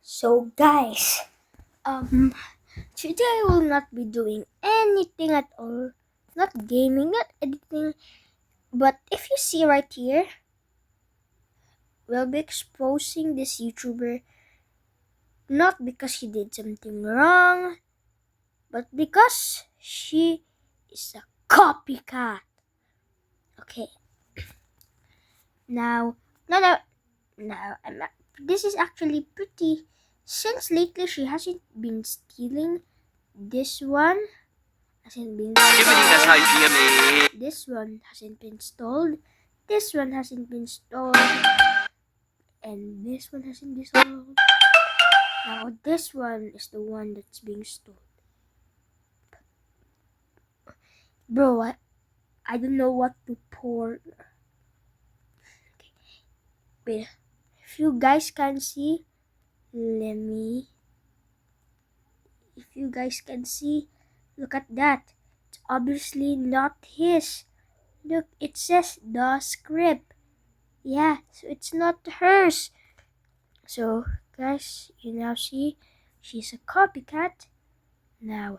So guys, today I will not be doing anything at all. Not gaming, not editing. But if you see right here, we'll be exposing this YouTuber not because she did something wrong, but because she is a copycat. Okay. Now, this is actually pretty. Since lately she hasn't been stealing. This one hasn't been stolen. This one hasn't been stole. This one hasn't been stolen. And this one hasn't been stolen. Now this one is the one that's being stolen. Bro, I don't know what to pour. Okay. Wait, if you guys can see, if you guys can see, look at that. It's obviously not his. Look, it says the script. Yeah, so it's not hers. So, guys, you now see she's a copycat. Now,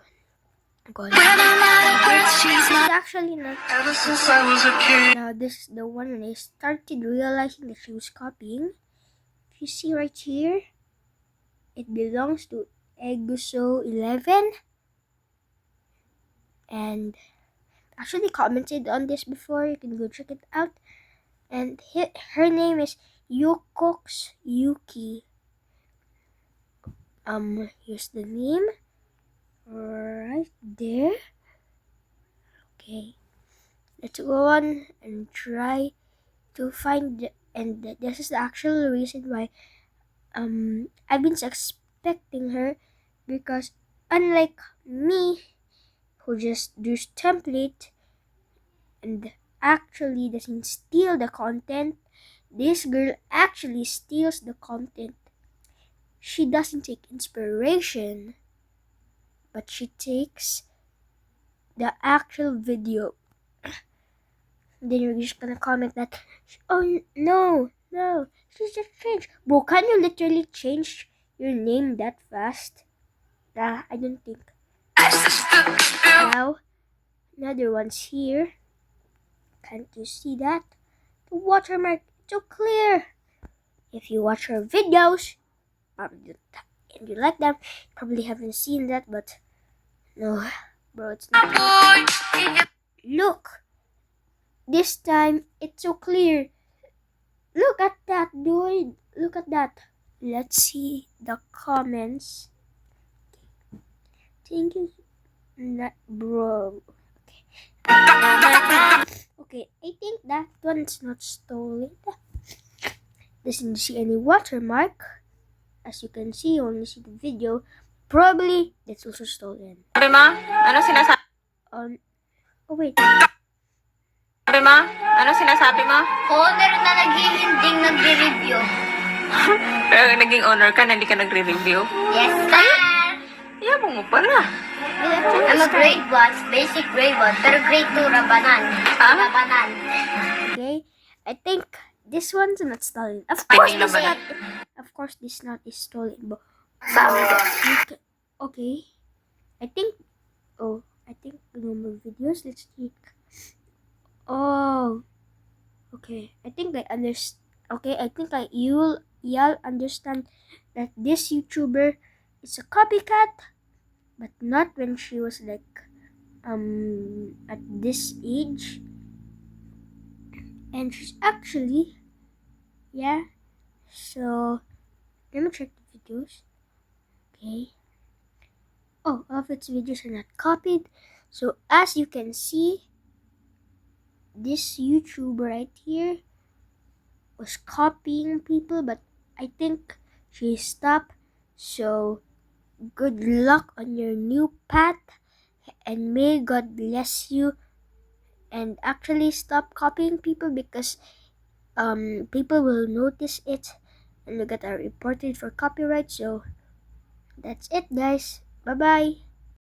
I'm going to this is actually not. Ever since I was a kid. Now, this is the one when I started realizing that she was copying. If you see right here, it belongs to Eguso11. And actually commented on this before. You can go check it out. And her name is Yukox Yuki. Here's the name right there. Okay, let's go on and try to find and this is the actual reason why I've been suspecting her, because unlike me who just does template and actually doesn't steal the content, this girl actually steals the content. She doesn't take inspiration, but she takes the actual video. Then you're just gonna comment that, oh no, she's just changed. Bro, can you literally change your name that fast? I don't think. Now, another one's here. Can't you see that? The watermark, so clear. If you watch her videos, probably and you like them, probably haven't seen that, but no, bro, it's not. Look, this time it's so clear. Look at that, dude. Look at that. Let's see the comments. Thank you, bro. Okay, I think that one's not stolen. Doesn't see any watermark. As you can see, you only see the video. Probably that's also stolen. Sabi ma? Ano sinasabi? Oh wait. Sabi ma? Ano sinasabi mo? Owner na naghihinding nagre-review. Pero naging owner ka na hindi ka nagre-review? Yes, sir! Yabang mo pala. I'm a grade 1, basic grade 1, pero grade 2, rabanan. Ha? Rabanan. Okay, I think this one's not stolen. Of course, this not. Of course, this not is stolen. But okay, I think. Oh, I think no more videos. Let's check. Oh, okay. I think I understand. Okay, I think y'all understand that this YouTuber is a copycat, but not when she was like at this age. And she's actually, yeah. So let me check the videos. Okay. Oh, all of its videos are not copied. So as you can see, this YouTuber right here was copying people, but I think she stopped. So good luck on your new path, and may God bless you, and actually stop copying people, because people will notice it and will get reported for copyright. So that's it, guys. Bye bye.